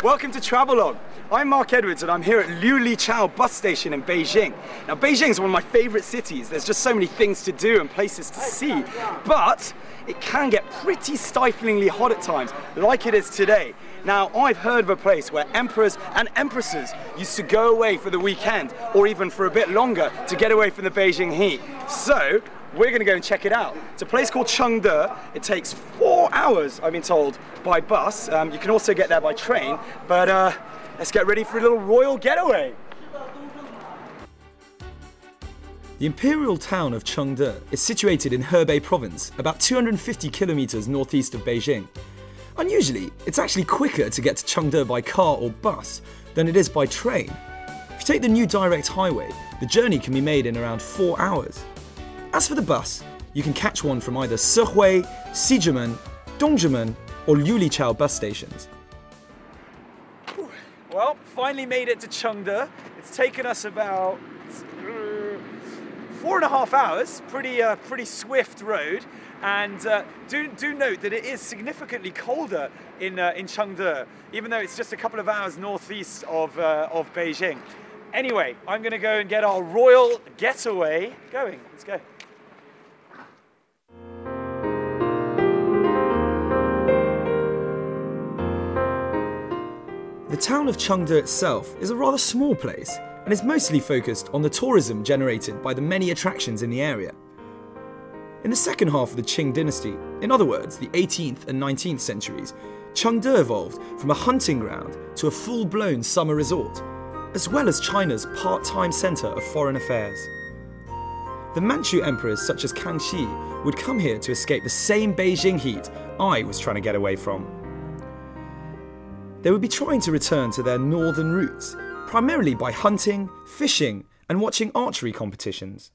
Welcome to Travelogue. I'm Mark Edwards and I'm here at Liulichao bus station in Beijing. Now Beijing is one of my favourite cities. There's just so many things to do and places to see, but it can get pretty stiflingly hot at times, like it is today. Now I've heard of a place where emperors and empresses used to go away for the weekend or even for a bit longer to get away from the Beijing heat. So we're going to go and check it out. It's a place called Cheng'de. It takes 4 hours, I've been told, by bus. You can also get there by train, but let's get ready for a little royal getaway. The imperial town of Cheng'de is situated in Hebei province, about 250 kilometers northeast of Beijing. Unusually, it's actually quicker to get to Cheng'de by car or bus than it is by train. If you take the new direct highway, the journey can be made in around 4 hours. As for the bus, you can catch one from either Sehui, Xijimen, Dongzhimen or Liulichao bus stations. Well, finally made it to Cheng'de. It's taken us about 4.5 hours, pretty swift road. And do note that it is significantly colder in Cheng'de, even though it's just a couple of hours northeast of Beijing. Anyway, I'm going to go and get our royal getaway going. Let's go. The town of Cheng'de itself is a rather small place and is mostly focused on the tourism generated by the many attractions in the area. In the second half of the Qing dynasty, in other words, the 18th and 19th centuries, Cheng'de evolved from a hunting ground to a full-blown summer resort, as well as China's part-time centre of foreign affairs. The Manchu emperors such as Kangxi would come here to escape the same Beijing heat I was trying to get away from. They would be trying to return to their northern roots, primarily by hunting, fishing, and watching archery competitions.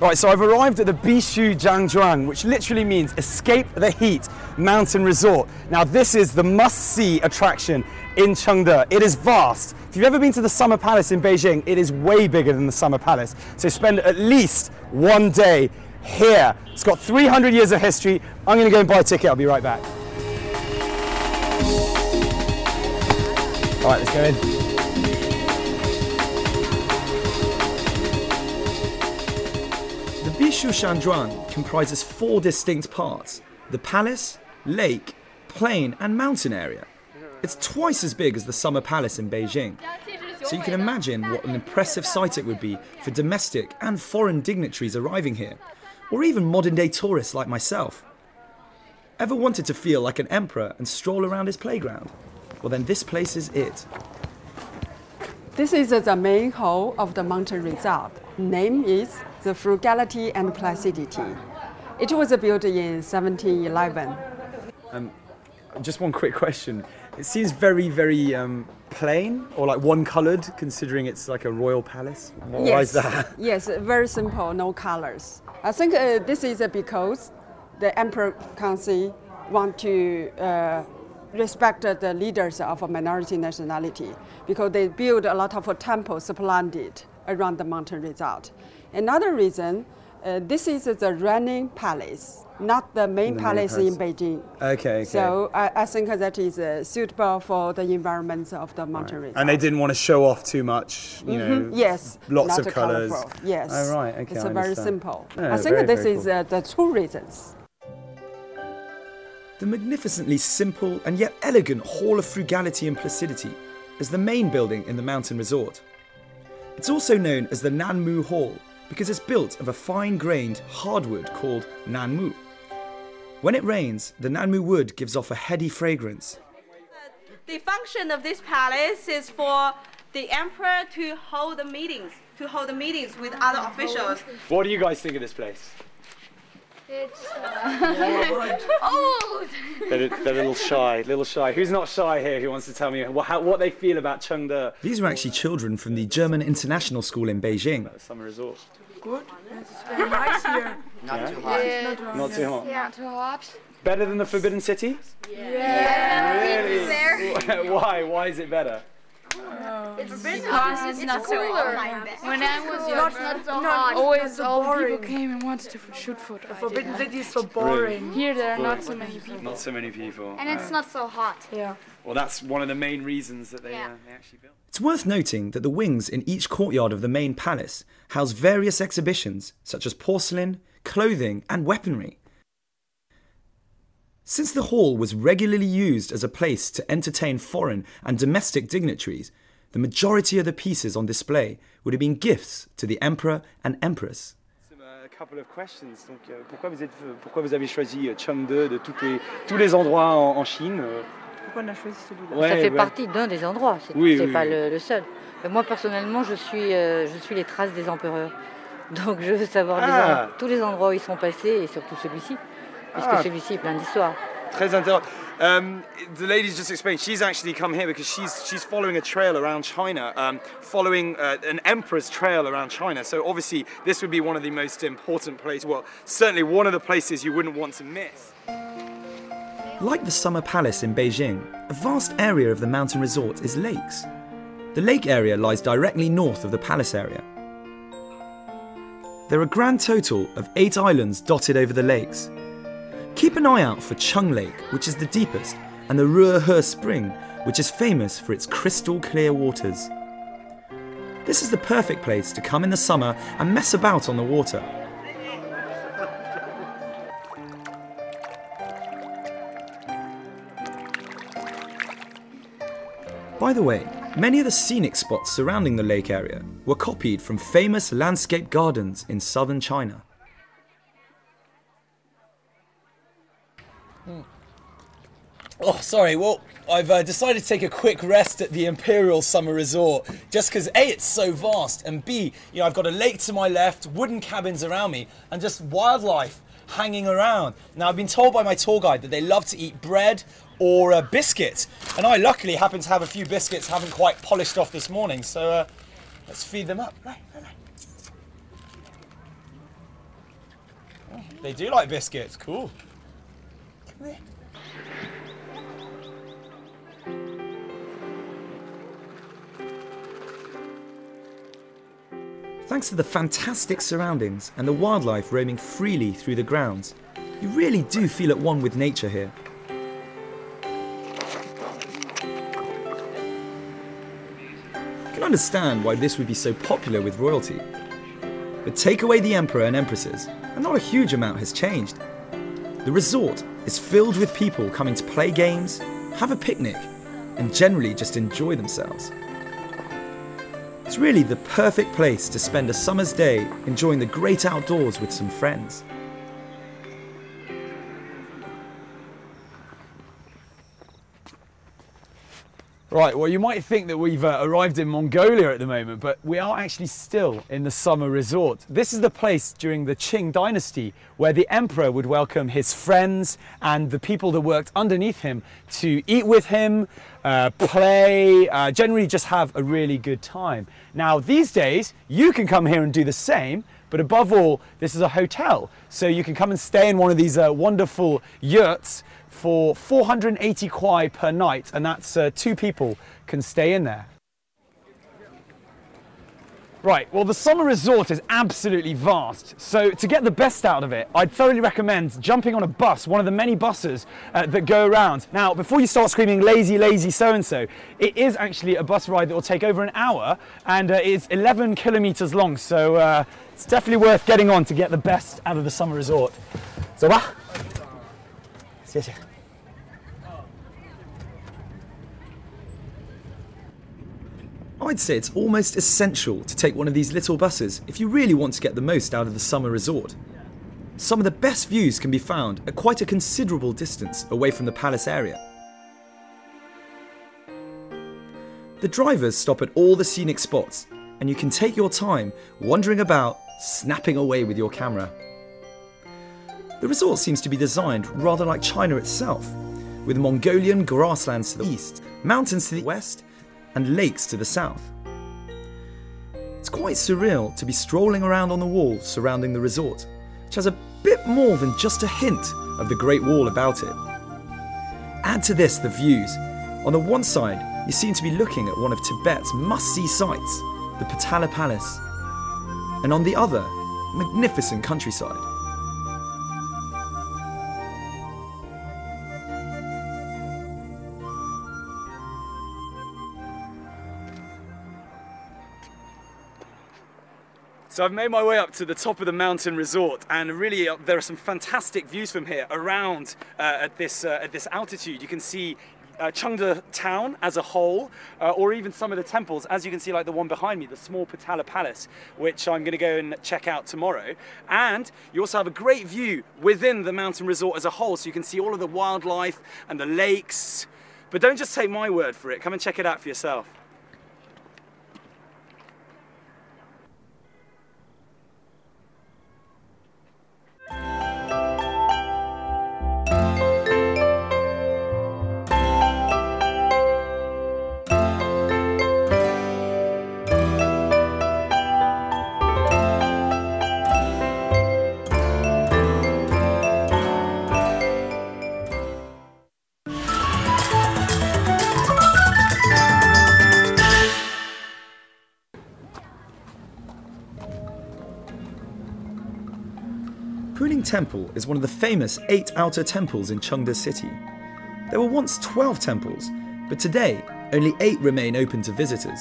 Right, so I've arrived at the Bishu Jiangzhuang, which literally means escape the heat mountain resort. Now this is the must-see attraction in Cheng'de. It is vast. If you've ever been to the Summer Palace in Beijing, it is way bigger than the Summer Palace. So spend at least one day here. It's got 300 years of history. I'm going to go and buy a ticket. I'll be right back. All right, let's go in. The Bishu Jiangzhuang comprises 4 distinct parts: the palace, lake, plain and mountain area. It's twice as big as the Summer Palace in Beijing, so you can imagine what an impressive sight it would be for domestic and foreign dignitaries arriving here, or even modern-day tourists like myself. Ever wanted to feel like an emperor and stroll around his playground? Well then this place is it. This is the main hall of the mountain resort. Name is the Frugality and Placidity. It was built in 1711. Just one quick question. It seems very plain, or like one-coloured, considering it's like a royal palace. Why is that? Yes, very simple, no colors. I think this is because the Emperor Kangxi want to respect the leaders of a minority nationality, because they build a lot of temples splendid around the mountain resort. Another reason, this is the reigning palace, not the main palace in Beijing. Okay. So I think that is suitable for the environment of the mountain resort. And they didn't want to show off too much, you know. Yes. Lots of colours. Yes. Oh, right. Okay. It's very simple. Yeah, I think this is cool. the 2 reasons. The magnificently simple and yet elegant Hall of Frugality and Placidity is the main building in the mountain resort. It's also known as the Nanmu Hall because it's built of a fine-grained hardwood called nanmu. When it rains, the nanmu wood gives off a heady fragrance. The function of this palace is for the emperor to hold the meetings with other officials. What do you guys think of this place? It's old. They're a little shy, Who's not shy here who wants to tell me what they feel about Cheng'de? These are actually children from the German International School in Beijing. Summer resort. Good. It's very nice here. Not too hot. Not too hot. Not too hot. Better than the Forbidden City? Really? Why is it better? It's not so hot. When I was young, it's not so hot. Always all people came and wanted to shoot foot. The Forbidden City is so boring. Here there are not so many people. Not so many people. And it's not so hot. Yeah. Well, that's one of the main reasons that they actually built. It's worth noting that the wings in each courtyard of the main palace house various exhibitions such as porcelain, clothing and weaponry. Since the hall was regularly used as a place to entertain foreign and domestic dignitaries, the majority of the pieces on display would have been gifts to the emperor and empress. A couple of questions. Donc, pourquoi vous avez choisi Cheng'de de tous les endroits en Chine? Pourquoi on a choisi celui-là? Ça fait partie d'un des endroits, c'est pas le seul. Moi personnellement, je suis les traces des empereurs. Donc je veux savoir tous les endroits où ils sont passés et surtout celui-ci. Parce que celui-ci est plein d'histoires. Très intéressant. The lady's just explained she's actually come here because she's following a trail around China, following an emperor's trail around China. So obviously this would be one of the most important places, well, certainly one of the places you wouldn't want to miss. Like the Summer Palace in Beijing, a vast area of the mountain resort is lakes. The lake area lies directly north of the palace area. There are a grand total of 8 islands dotted over the lakes. Keep an eye out for Chung Lake, which is the deepest, and the Ruohe Spring, which is famous for its crystal clear waters. This is the perfect place to come in the summer and mess about on the water. By the way, many of the scenic spots surrounding the lake area were copied from famous landscape gardens in southern China. Oh, sorry, well, I've decided to take a quick rest at the Imperial Summer Resort, just because A, it's so vast, and B, I've got a lake to my left, wooden cabins around me, and just wildlife hanging around. Now, I've been told by my tour guide that they love to eat bread or biscuits, and I luckily happen to have a few biscuits haven't quite polished off this morning, so let's feed them up. Right. Oh, they do like biscuits, cool. Come here. Thanks to the fantastic surroundings and the wildlife roaming freely through the grounds, you really do feel at one with nature here. You can understand why this would be so popular with royalty. But take away the emperor and empresses, and not a huge amount has changed. The resort is filled with people coming to play games, have a picnic, and generally just enjoy themselves. It's really the perfect place to spend a summer's day enjoying the great outdoors with some friends. Right, well, you might think that we've arrived in Mongolia at the moment, but we are actually still in the summer resort. This is the place during the Qing dynasty where the emperor would welcome his friends and the people that worked underneath him to eat with him, play, generally just have a really good time. Now, these days, you can come here and do the same, but above all, this is a hotel. So you can come and stay in one of these wonderful yurts for 480 kwai per night, and that's 2 people can stay in there. Right, well, the summer resort is absolutely vast, so to get the best out of it, I'd thoroughly recommend jumping on a bus, one of the many buses that go around. Now, before you start screaming, lazy, lazy so-and-so, it is actually a bus ride that will take over an hour, and it's 11 kilometers long, so it's definitely worth getting on to get the best out of the summer resort. So, I'd say it's almost essential to take one of these little buses if you really want to get the most out of the summer resort. Some of the best views can be found at quite a considerable distance away from the palace area. The drivers stop at all the scenic spots, and you can take your time wandering about, snapping away with your camera. The resort seems to be designed rather like China itself, with Mongolian grasslands to the east, mountains to the west, and lakes to the south. It's quite surreal to be strolling around on the walls surrounding the resort, which has a bit more than just a hint of the Great Wall about it. Add to this the views. On the one side, you seem to be looking at one of Tibet's must-see sights, the Potala Palace, and on the other, magnificent countryside. So I've made my way up to the top of the mountain resort, and really there are some fantastic views from here around at this altitude. You can see Cheng'de town as a whole, or even some of the temples, as you can see, like the one behind me, the small Potala Palace, which I'm going to go and check out tomorrow. And you also have a great view within the mountain resort as a whole, so you can see all of the wildlife and the lakes. But don't just take my word for it, come and check it out for yourself. Puning Temple is one of the famous 8 outer temples in Cheng'de city. There were once 12 temples, but today only 8 remain open to visitors.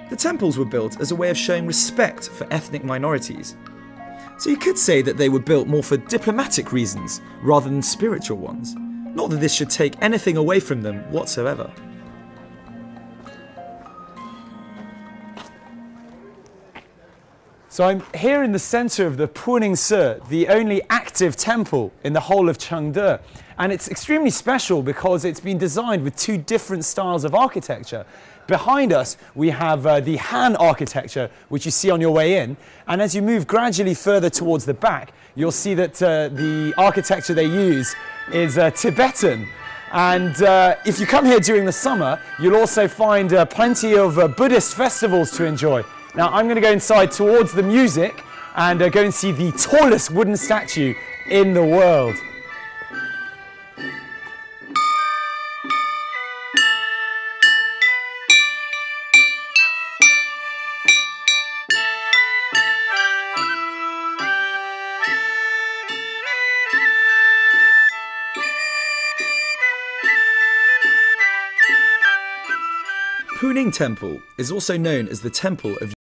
The temples were built as a way of showing respect for ethnic minorities. So you could say that they were built more for diplomatic reasons rather than spiritual ones. Not that this should take anything away from them whatsoever. So I'm here in the center of the Puning Se, the only active temple in the whole of Cheng'de. And it's extremely special because it's been designed with 2 different styles of architecture. Behind us, we have the Han architecture, which you see on your way in. And as you move gradually further towards the back, you'll see that the architecture they use is Tibetan. And if you come here during the summer, you'll also find plenty of Buddhist festivals to enjoy. Now I'm going to go inside towards the music and go and see the tallest wooden statue in the world. Puning Temple is also known as the Temple of